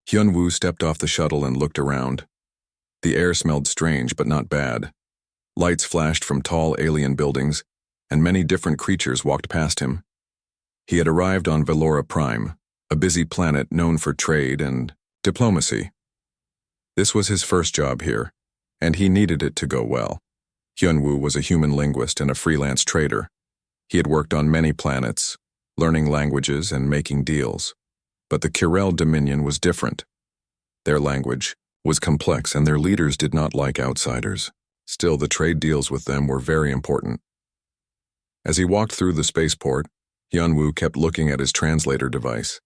Hyun-woo stepped off the shuttle and looked around. The air smelled strange but not bad. Lights flashed from tall alien buildings, and many different creatures walked past him. He had arrived on Velora Prime, a busy planet known for trade and diplomacy. This was his first job here, and he needed it to go well. Hyun-woo was a human linguist and a freelance trader. He had worked on many planets, learning languages and making deals. But the Kurel Dominion was different. Their language was complex and their leaders did not like outsiders. Still, the trade deals with them were very important. As he walked through the spaceport, Hyun-woo kept looking at his translator device.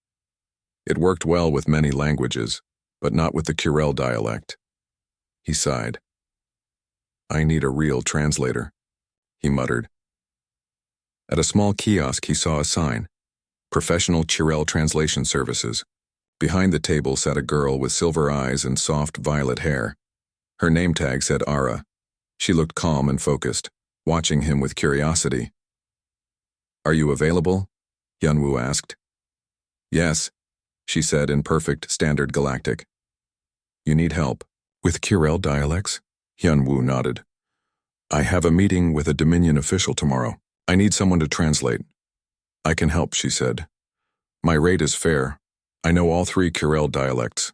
It worked well with many languages, but not with the Kurel dialect. He sighed. "I need a real translator," he muttered. At a small kiosk, he saw a sign, "Professional Kurel Translation Services." Behind the table sat a girl with silver eyes and soft violet hair. Her name tag said Ara. She looked calm and focused, watching him with curiosity. "Are you available?" Hyun-woo asked. "Yes," she said in perfect standard galactic. "You need help with Kurel dialects?" Hyun-woo nodded. "I have a meeting with a Dominion official tomorrow. I need someone to translate." "I can help," she said. "My rate is fair. I know all 3 Kurel dialects."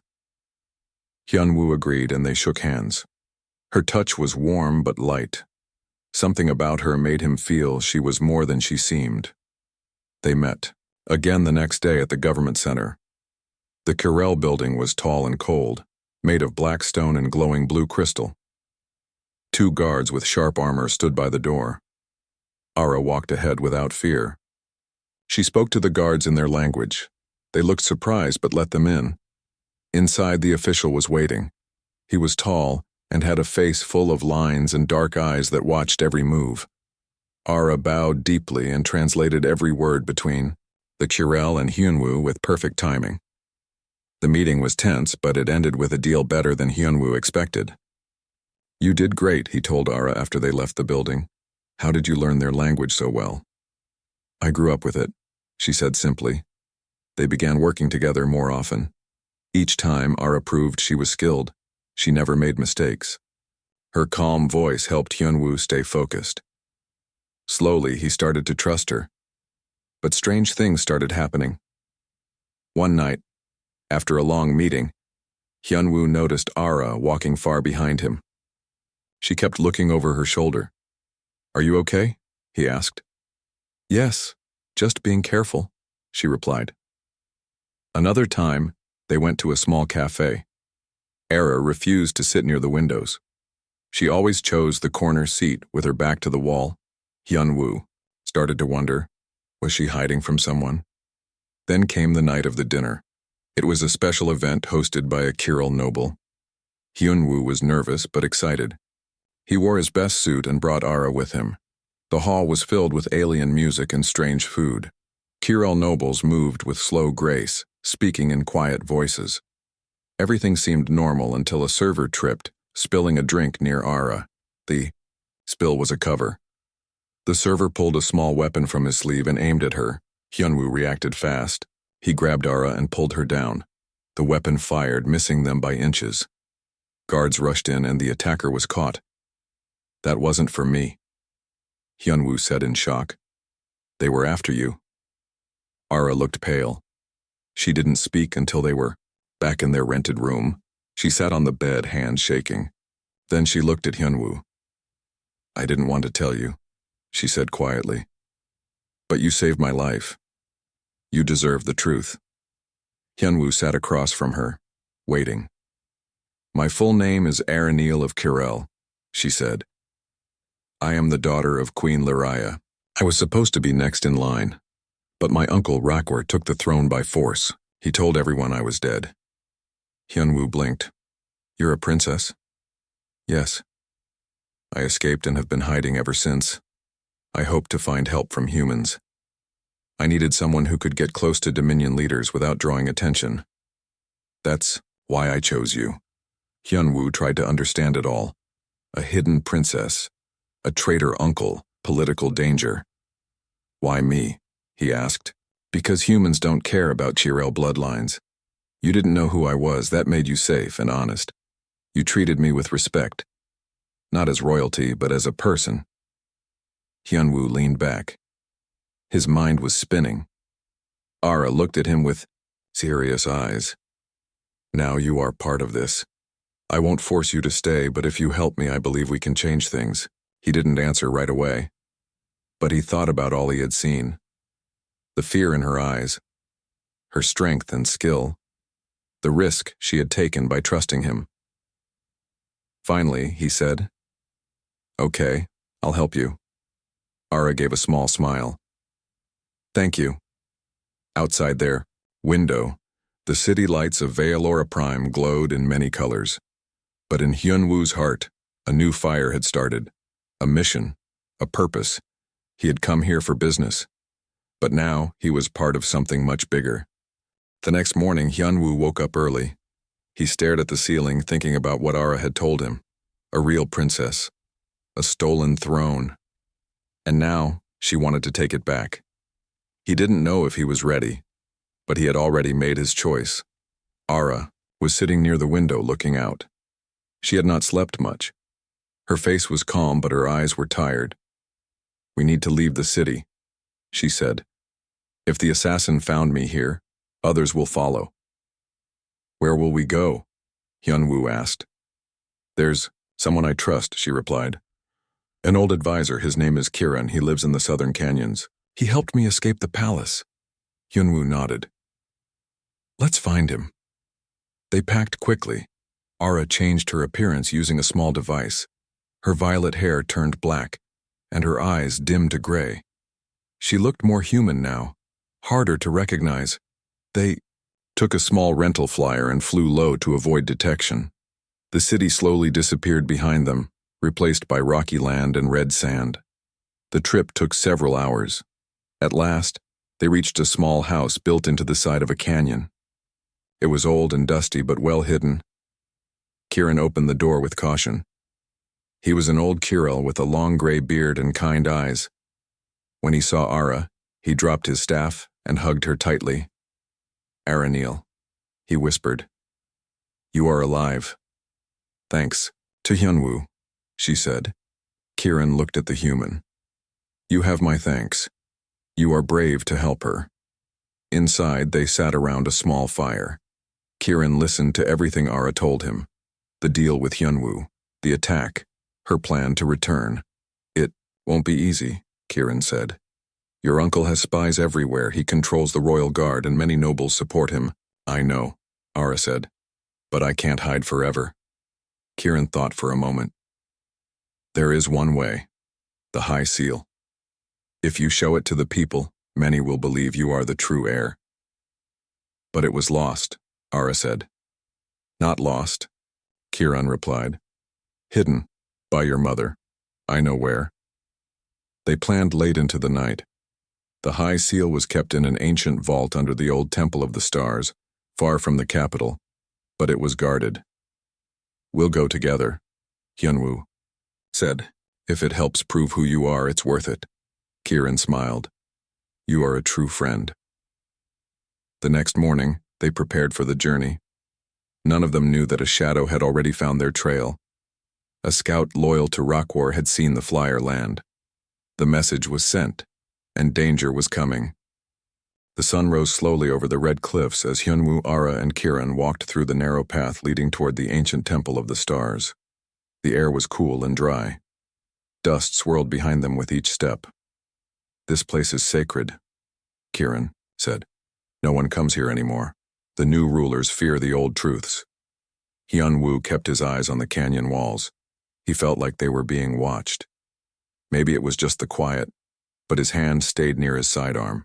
Hyun-woo agreed and they shook hands. Her touch was warm but light. Something about her made him feel she was more than she seemed. They met, again the next day at the government center. The Kurel building was tall and cold, made of black stone and glowing blue crystal. 2 guards with sharp armor stood by the door. Ara walked ahead without fear. She spoke to the guards in their language. They looked surprised but let them in. Inside, the official was waiting. He was tall and had a face full of lines and dark eyes that watched every move. Ara bowed deeply and translated every word between the Kurel and Hyun-woo with perfect timing. The meeting was tense, but it ended with a deal better than Hyun-woo expected. "You did great," he told Ara after they left the building. "How did you learn their language so well?" "I grew up with it," she said simply. They began working together more often. Each time, Ara proved she was skilled. She never made mistakes. Her calm voice helped Hyun-woo stay focused. Slowly, he started to trust her. But strange things started happening. One night, after a long meeting, Hyun-woo noticed Ara walking far behind him. She kept looking over her shoulder. "Are you okay?" he asked. "Yes, just being careful," she replied. Another time, they went to a small cafe. Ara refused to sit near the windows. She always chose the corner seat with her back to the wall. Hyun-woo started to wonder, was she hiding from someone? Then came the night of the dinner. It was a special event hosted by a Kurel noble. Hyun-woo was nervous but excited. He wore his best suit and brought Ara with him. The hall was filled with alien music and strange food. Kurel nobles moved with slow grace, speaking in quiet voices. Everything seemed normal until a server tripped, spilling a drink near Ara. The spill was a cover. The server pulled a small weapon from his sleeve and aimed at her. Hyun-woo reacted fast. He grabbed Ara and pulled her down. The weapon fired, missing them by inches. Guards rushed in and the attacker was caught. "That wasn't for me," Hyun-woo said in shock. "They were after you." Ara looked pale. She didn't speak until they were back in their rented room. She sat on the bed, hands shaking. Then she looked at Hyun-woo. "I didn't want to tell you," she said quietly. "But you saved my life. You deserve the truth." Hyun-woo sat across from her, waiting. "My full name is Aranil of Kurel," she said. "I am the daughter of Queen Lyraya. I was supposed to be next in line, but my uncle Rakwar took the throne by force. He told everyone I was dead." Hyun-woo blinked. "You're a princess?" "Yes. I escaped and have been hiding ever since. I hoped to find help from humans. I needed someone who could get close to Dominion leaders without drawing attention. That's why I chose you." Hyun-woo tried to understand it all. A hidden princess, a traitor uncle, political danger. "Why me?" he asked. "Because humans don't care about Kurel bloodlines. You didn't know who I was. That made you safe and honest. You treated me with respect. Not as royalty, but as a person. Hyunwoo leaned back. His mind was spinning. Ara looked at him with serious eyes. Now you are part of this. I won't force you to stay, but if you help me, I believe we can change things. He didn't answer right away. But he thought about all he had seen. The fear in her eyes, her strength and skill, the risk she had taken by trusting him. Finally, he said, "Okay, I'll help you." Ara gave a small smile. "Thank you." Outside their window, the city lights of Veilora Prime glowed in many colors. But in Hyunwoo's heart, a new fire had started. A mission, a purpose. He had come here for business. But now he was part of something much bigger. The next morning, Hyunwoo woke up early. He stared at the ceiling, thinking about what Ara had told him. A real princess. A stolen throne. And now, she wanted to take it back. He didn't know if he was ready, but he had already made his choice. Ara was sitting near the window looking out. She had not slept much. Her face was calm, but her eyes were tired. "We need to leave the city," she said. "If the assassin found me here, others will follow." "Where will we go?" Hyunwoo asked. "There's someone I trust," she replied. "An old advisor, his name is Kiran, he lives in the southern canyons. He helped me escape the palace." Hyunwoo nodded. "Let's find him." They packed quickly. Ara changed her appearance using a small device. Her violet hair turned black, and her eyes dimmed to gray. She looked more human now, harder to recognize. They took a small rental flyer and flew low to avoid detection. The city slowly disappeared behind them, replaced by rocky land and red sand. The trip took several hours. At last, they reached a small house built into the side of a canyon. It was old and dusty, but well hidden. Kiran opened the door with caution. He was an old Kirel with a long gray beard and kind eyes. When he saw Ara, he dropped his staff and hugged her tightly. "Aranil," he whispered. "You are alive." "Thanks to Hyunwoo," she said. Kiran looked at the human. "You have my thanks. You are brave to help her." Inside, they sat around a small fire. Kiran listened to everything Ara told him. The deal with Hyunwoo, the attack, her plan to return. "It won't be easy," Kiran said. "Your uncle has spies everywhere. He controls the royal guard and many nobles support him." "I know," Ara said. "But I can't hide forever." Kiran thought for a moment. "There is one way. The High Seal. If you show it to the people, many will believe you are the true heir." "But it was lost," Ara said. "Not lost," Kiran replied. "Hidden by your mother. I know where." They planned late into the night. The High Seal was kept in an ancient vault under the old Temple of the Stars, far from the capital, but it was guarded. "We'll go together," Hyunwoo said. "If it helps prove who you are, it's worth it." Kiran smiled. "You are a true friend." The next morning, they prepared for the journey. None of them knew that a shadow had already found their trail. A scout loyal to Rockwar had seen the flyer land. The message was sent, and danger was coming. The sun rose slowly over the red cliffs as Hyunwoo, Ara, and Kiran walked through the narrow path leading toward the ancient Temple of the Stars. The air was cool and dry. Dust swirled behind them with each step. "This place is sacred," Kiran said. "No one comes here anymore. The new rulers fear the old truths." Hyunwoo kept his eyes on the canyon walls. He felt like they were being watched. Maybe it was just the quiet, but his hand stayed near his sidearm.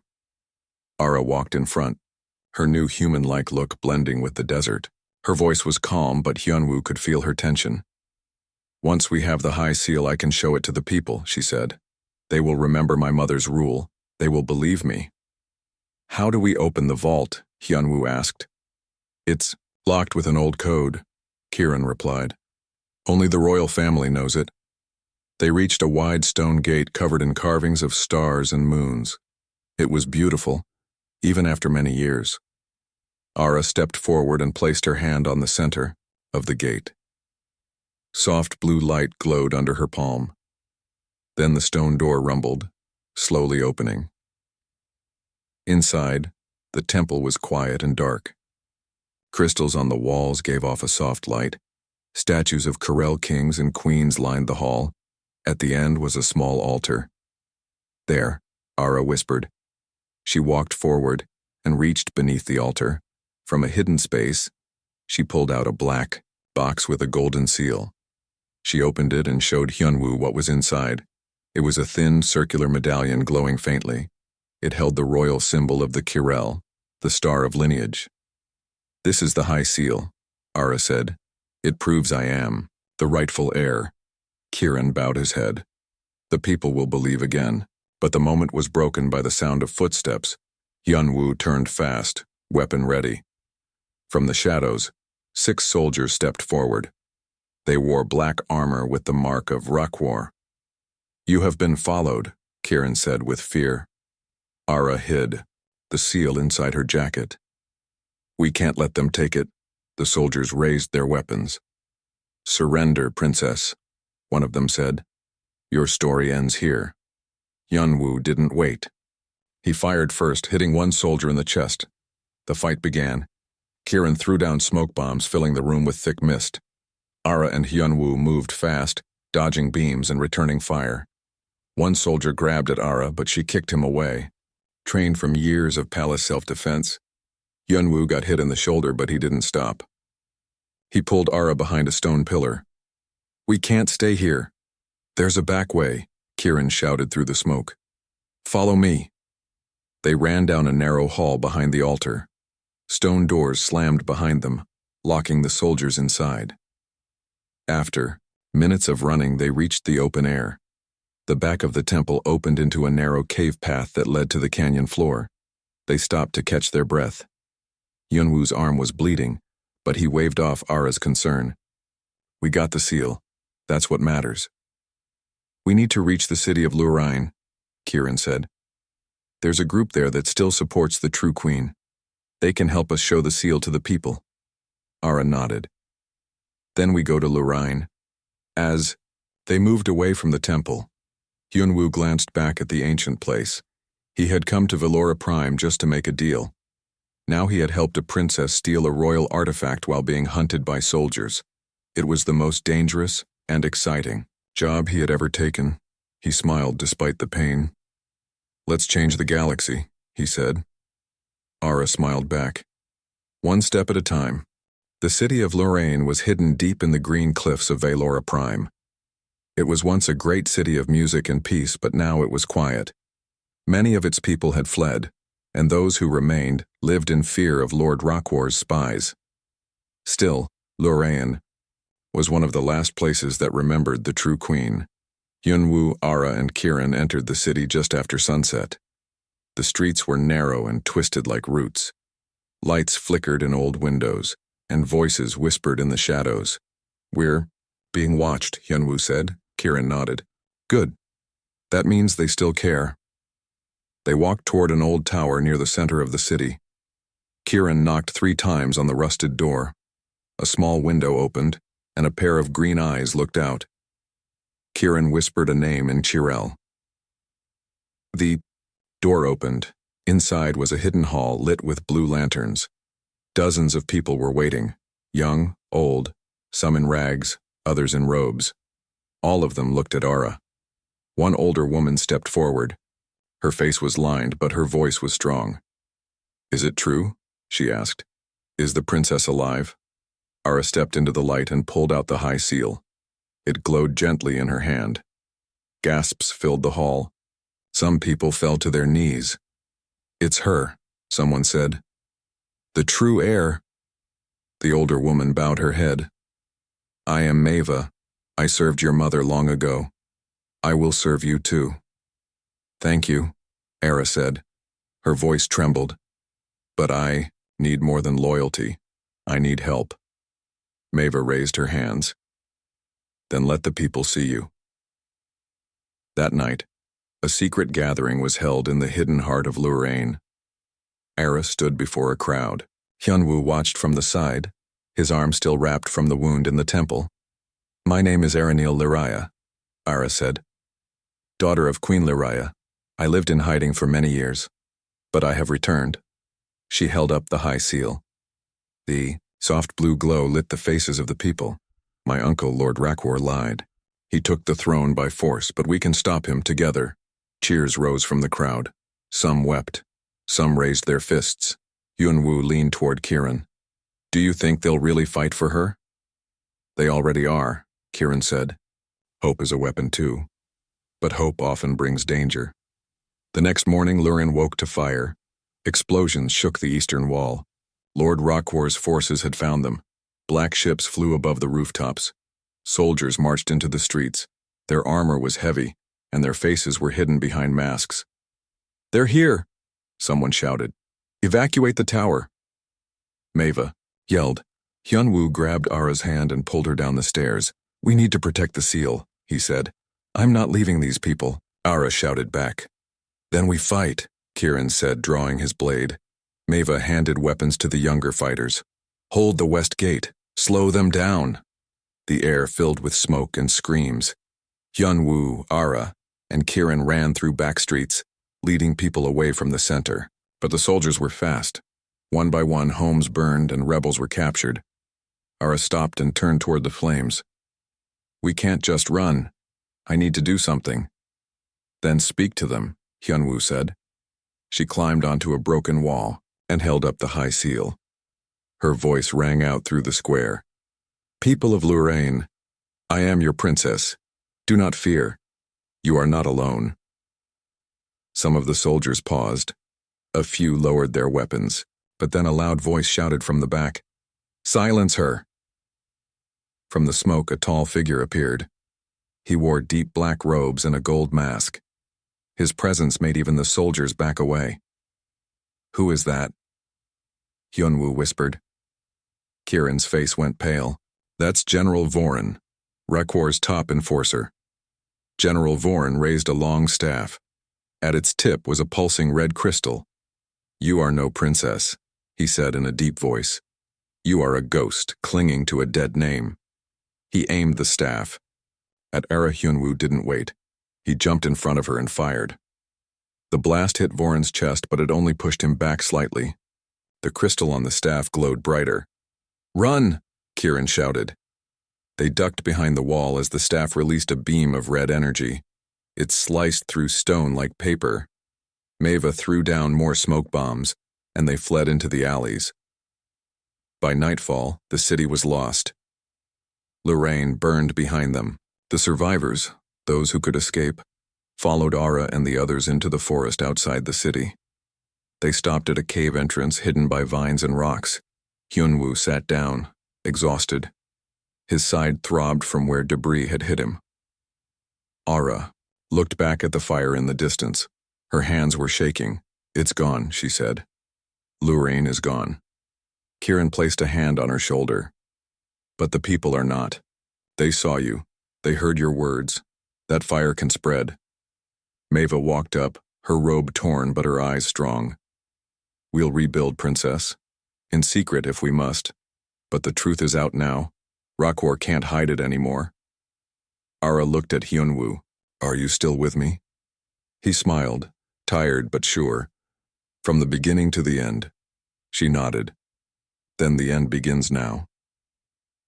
Ara walked in front, her new human-like look blending with the desert. Her voice was calm, but Hyunwoo could feel her tension. "Once we have the High Seal, I can show it to the people," she said. "They will remember my mother's rule. They will believe me." "How do we open the vault?" Hyunwoo asked. "It's locked with an old code," Kiran replied. "Only the royal family knows it." They reached a wide stone gate covered in carvings of stars and moons. It was beautiful, even after many years. Ara stepped forward and placed her hand on the center of the gate. Soft blue light glowed under her palm. Then the stone door rumbled, slowly opening. Inside, the temple was quiet and dark. Crystals on the walls gave off a soft light. Statues of Corel kings and queens lined the hall. At the end was a small altar. There, Ara whispered. She walked forward and reached beneath the altar. From a hidden space, she pulled out a black box with a golden seal. She opened it and showed Hyunwoo what was inside. It was a thin, circular medallion glowing faintly. It held the royal symbol of the Corel, the star of lineage. "This is the High Seal," Ara said. "It proves I am the rightful heir." Kieran bowed his head. "The people will believe again." But the moment was broken by the sound of footsteps. Hyunwoo turned fast, weapon ready. From the shadows, 6 soldiers stepped forward. They wore black armor with the mark of Rakwar. "You have been followed," Kieran said with fear. Ara hid, the seal inside her jacket. "We can't let them take it." The soldiers raised their weapons. "Surrender, princess," one of them said. "Your story ends here." Hyunwoo didn't wait. He fired first, hitting one soldier in the chest. The fight began. Kieran threw down smoke bombs, filling the room with thick mist. Ara and Hyunwoo moved fast, dodging beams and returning fire. One soldier grabbed at Ara, but she kicked him away. Trained from years of palace self-defense, Hyunwoo got hit in the shoulder, but he didn't stop. He pulled Ara behind a stone pillar. "We can't stay here." "There's a back way," Kieran shouted through the smoke. "Follow me." They ran down a narrow hall behind the altar. Stone doors slammed behind them, locking the soldiers inside. After minutes of running, they reached the open air. The back of the temple opened into a narrow cave path that led to the canyon floor. They stopped to catch their breath. Hyunwoo's arm was bleeding, but he waved off Ara's concern. "We got the seal. That's what matters." "We need to reach the city of Lurine," Kieran said. "There's a group there that still supports the true queen. They can help us show the seal to the people." Ara nodded. "Then we go to Lurine." As they moved away from the temple, Hyunwoo glanced back at the ancient place. He had come to Velora Prime just to make a deal. Now he had helped a princess steal a royal artifact while being hunted by soldiers. It was the most dangerous and exciting job he had ever taken. He smiled despite the pain. "Let's change the galaxy," he said. Ara smiled back. One step at a time. The city of Lorraine was hidden deep in the green cliffs of Velora Prime. It was once a great city of music and peace, but now it was quiet. Many of its people had fled, and those who remained lived in fear of Lord Rakwar's spies. Still, Lorraine was one of the last places that remembered the true queen. Hyunwoo, Ara, and Kieran entered the city just after sunset. The streets were narrow and twisted like roots. Lights flickered in old windows, and voices whispered in the shadows. "We're being watched," Hyunwoo said. Kieran nodded. "Good. That means they still care." They walked toward an old tower near the center of the city. Kieran knocked 3 times on the rusted door. A small window opened, and a pair of green eyes looked out. Kieran whispered a name in Chirel. The door opened. Inside was a hidden hall lit with blue lanterns. Dozens of people were waiting, young, old, some in rags, others in robes. All of them looked at Ara. One older woman stepped forward. Her face was lined, but her voice was strong. "Is it true?" she asked. "Is the princess alive?" Ara stepped into the light and pulled out the high seal. It glowed gently in her hand. Gasps filled the hall. Some people fell to their knees. "It's her," someone said. "The true heir." The older woman bowed her head. "I am Maeva. I served your mother long ago. I will serve you too." "Thank you," Ara said. Her voice trembled. "But I need more than loyalty. I need help." Maeva raised her hands. "Then let the people see you." That night, a secret gathering was held in the hidden heart of Lorraine. Ara stood before a crowd. Hyunwoo watched from the side, his arm still wrapped from the wound in the temple. "My name is Aranil Liraya," Ara said. "Daughter of Queen Liraya. I lived in hiding for many years, but I have returned." She held up the high seal. The soft blue glow lit the faces of the people. "My uncle, Lord Rakwar, lied. He took the throne by force, but we can stop him together." Cheers rose from the crowd. Some wept. Some raised their fists. Hyunwoo leaned toward Kiran. "Do you think they'll really fight for her?" "They already are," Kiran said. "Hope is a weapon too. But hope often brings danger." The next morning, Lurin woke to fire. Explosions shook the eastern wall. Lord Rakwar's forces had found them. Black ships flew above the rooftops. Soldiers marched into the streets. Their armor was heavy, and their faces were hidden behind masks. "They're here!" someone shouted. "Evacuate the tower!" Maeva yelled. Hyunwoo grabbed Ara's hand and pulled her down the stairs. "We need to protect the seal," he said. "I'm not leaving these people," Ara shouted back. "Then we fight," Kiran said, drawing his blade. Maeva handed weapons to the younger fighters. "Hold the west gate. Slow them down." The air filled with smoke and screams. Hyunwoo, Ara, and Kiran ran through back streets, leading people away from the center. But the soldiers were fast. One by one, homes burned and rebels were captured. Ara stopped and turned toward the flames. "We can't just run. I need to do something." "Then speak to them," Hyunwoo said. She climbed onto a broken wall and held up the high seal. Her voice rang out through the square. "People of Lorraine, I am your princess. Do not fear. You are not alone." Some of the soldiers paused. A few lowered their weapons, but then a loud voice shouted from the back, "Silence her!" From the smoke, a tall figure appeared. He wore deep black robes and a gold mask. His presence made even the soldiers back away. "Who is that?" Hyunwoo whispered. Kiran's face went pale. "That's General Vorin, Rakwar's top enforcer." General Vorin raised a long staff. At its tip was a pulsing red crystal. "You are no princess," he said in a deep voice. "You are a ghost clinging to a dead name." He aimed the staff. At Ara, Hyunwoo didn't wait. He jumped in front of her and fired. The blast hit Vorin's chest, but it only pushed him back slightly. The crystal on the staff glowed brighter. "Run!" Kiran shouted. They ducked behind the wall as the staff released a beam of red energy. It sliced through stone like paper. Maeva threw down more smoke bombs, and they fled into the alleys. By nightfall, the city was lost. Lorraine burned behind them. The survivors, those who could escape, followed Ara and the others into the forest outside the city. They stopped at a cave entrance hidden by vines and rocks. Hyunwoo sat down, exhausted. His side throbbed from where debris had hit him. Ara looked back at the fire in the distance. Her hands were shaking. "It's gone," she said. "Lorraine is gone." Kiran placed a hand on her shoulder. "But the people are not. They saw you. They heard your words. That fire can spread." Maeva walked up, her robe torn but her eyes strong. "We'll rebuild, Princess. In secret if we must. But the truth is out now. Rakwar can't hide it anymore." Ara looked at Hyunwoo. "Are you still with me?" He smiled, tired but sure. "From the beginning to the end." She nodded. "Then the end begins now."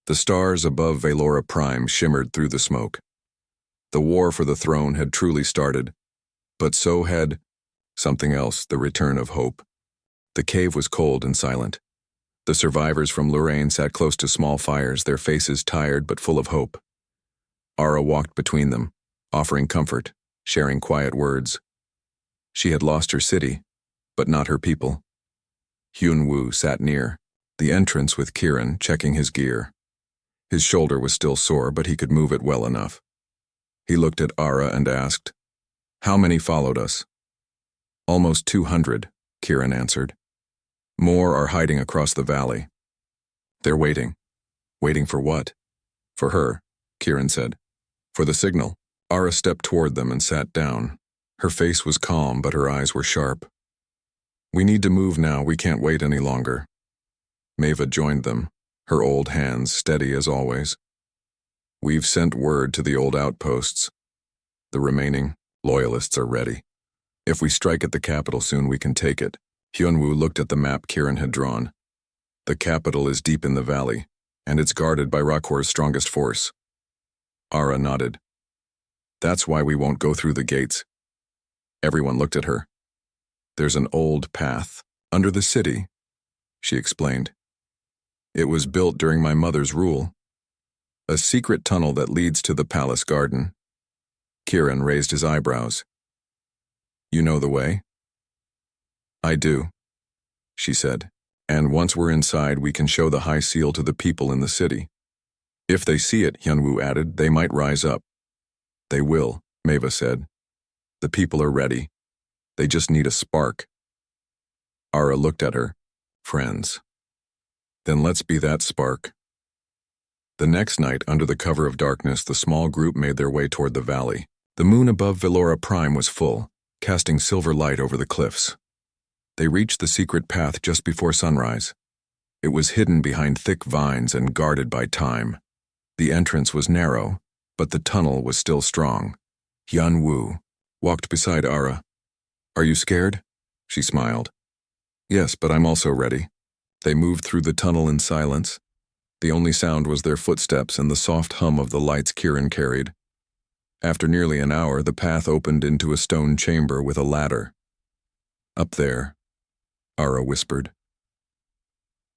The stars above Valora Prime shimmered through the smoke. The war for the throne had truly started, but so had something else, the return of hope. The cave was cold and silent. The survivors from Lorraine sat close to small fires, their faces tired but full of hope. Ara walked between them, offering comfort, sharing quiet words. She had lost her city, but not her people. Hyunwoo sat near, the entrance with Kiran checking his gear. His shoulder was still sore, but he could move it well enough. He looked at Ara and asked, "How many followed us?" "Almost 200, Kiran answered. "More are hiding across the valley." "They're waiting." "Waiting for what?" "For her," Kiran said. "For the signal." Ara stepped toward them and sat down. Her face was calm, but her eyes were sharp. "We need to move now. We can't wait any longer." Maeva joined them, her old hands steady as always. We've sent word to the old outposts. The remaining loyalists are ready. If we strike at the capital soon, we can take it. Hyunwoo looked at the map Kiran had drawn. The capital is deep in the valley, and it's guarded by Rakhor's strongest force. Ara nodded. That's why we won't go through the gates. Everyone looked at her. There's an old path under the city, she explained. It was built during my mother's rule. A secret tunnel that leads to the palace garden. Kiran raised his eyebrows. You know the way? I do, she said. And once we're inside, we can show the high seal to the people in the city. If they see it, Hyunwoo added, they might rise up. They will, Maeva said. The people are ready. They just need a spark. Ara looked at her. Friends. Then let's be that spark. The next night, under the cover of darkness, the small group made their way toward the valley. The moon above Velora Prime was full, casting silver light over the cliffs. They reached the secret path just before sunrise. It was hidden behind thick vines and guarded by time. The entrance was narrow, but the tunnel was still strong. Hyunwoo walked beside Ara. Are you scared? She smiled. Yes, but I'm also ready. They moved through the tunnel in silence. The only sound was their footsteps and the soft hum of the lights Kiran carried. After nearly an hour, the path opened into a stone chamber with a ladder. Up there, Ara whispered.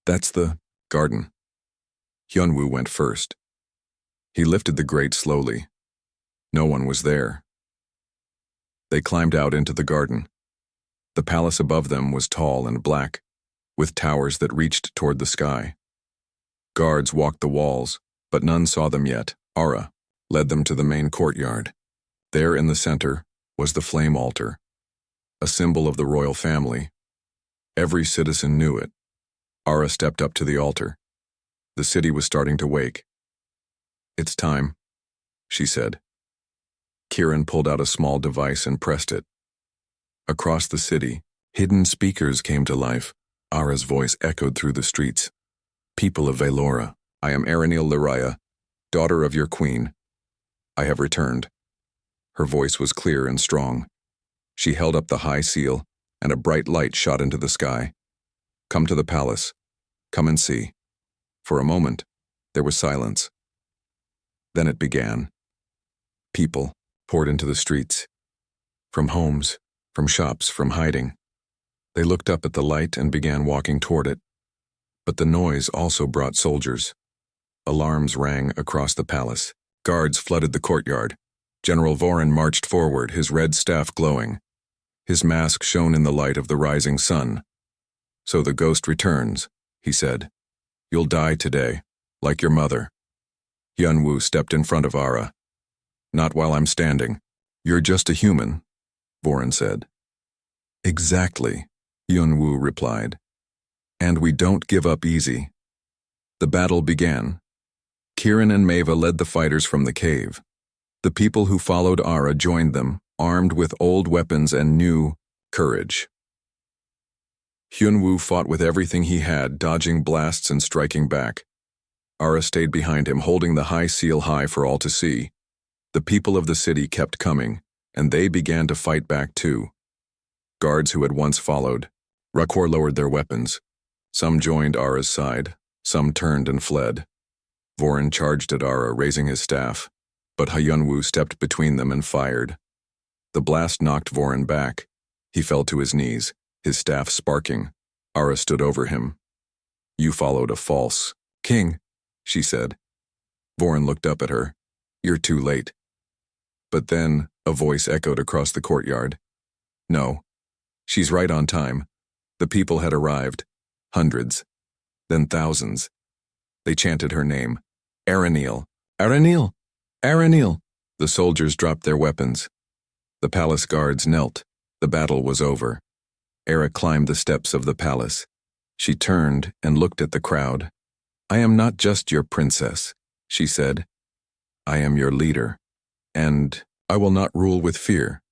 That's the garden. Hyunwoo went first. He lifted the grate slowly. No one was there. They climbed out into the garden. The palace above them was tall and black, with towers that reached toward the sky. Guards walked the walls, but none saw them yet. Ara led them to the main courtyard. There in the center was the flame altar, a symbol of the royal family. Every citizen knew it. Ara stepped up to the altar. The city was starting to wake. It's time, she said. Kiran pulled out a small device and pressed it. Across the city, hidden speakers came to life. Ara's voice echoed through the streets. People of Velora, I am Aranil Liraya, daughter of your queen. I have returned. Her voice was clear and strong. She held up the high seal, and a bright light shot into the sky. Come to the palace. Come and see. For a moment, there was silence. Then it began. People poured into the streets. From homes, from shops, from hiding. They looked up at the light and began walking toward it. But the noise also brought soldiers. Alarms rang across the palace. Guards flooded the courtyard. General Vorin marched forward, his red staff glowing. His mask shone in the light of the rising sun. So the ghost returns, he said. You'll die today, like your mother. Hyunwoo stepped in front of Ara. Not while I'm standing. You're just a human, Vorin said. Exactly, Hyunwoo replied. And we don't give up easy. The battle began. Kiran and Maeva led the fighters from the cave. The people who followed Ara joined them, armed with old weapons and new courage. Hyunwoo fought with everything he had, dodging blasts and striking back. Ara stayed behind him, holding the high seal high for all to see. The people of the city kept coming, and they began to fight back too. Guards who had once followed. Rakhor lowered their weapons. Some joined Ara's side, some turned and fled. Vorin charged at Ara, raising his staff, but Hyunwoo stepped between them and fired. The blast knocked Vorin back. He fell to his knees, his staff sparking. Ara stood over him. You followed a false king, she said. Vorin looked up at her. You're too late. But then a voice echoed across the courtyard. No, she's right on time. The people had arrived. Hundreds. Then thousands. They chanted her name. Aranil. Aranil! Aranil! The soldiers dropped their weapons. The palace guards knelt. The battle was over. Ara climbed the steps of the palace. She turned and looked at the crowd. I am not just your princess, she said. I am your leader. And I will not rule with fear.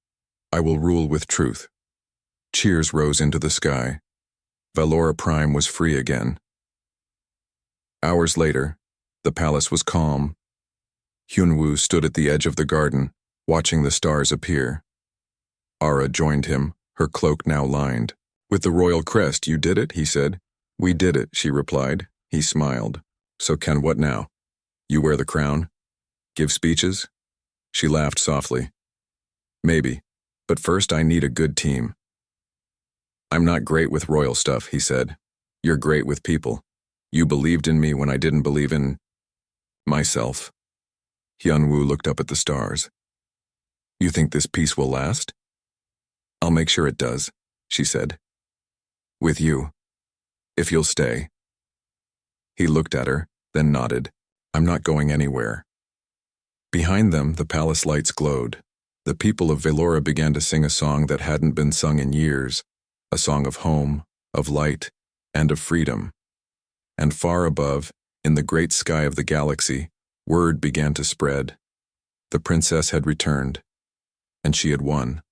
I will rule with truth. Cheers rose into the sky. Velora Prime was free again. Hours later, the palace was calm. Hyunwoo stood at the edge of the garden, watching the stars appear. Ara joined him, her cloak now lined. "With the royal crest, you did it?" he said. "We did it," she replied. He smiled. "So Ken, what now? You wear the crown? Give speeches?" She laughed softly. "Maybe, but first I need a good team." "I'm not great with royal stuff," he said. "You're great with people. You believed in me when I didn't believe in myself." Hyunwoo looked up at the stars. "You think this peace will last?" "I'll make sure it does," she said. "With you. If you'll stay." He looked at her, then nodded. "I'm not going anywhere." Behind them, the palace lights glowed. The people of Velora began to sing a song that hadn't been sung in years, a song of home, of light, and of freedom. And far above, in the great sky of the galaxy, word began to spread. The princess had returned, and she had won.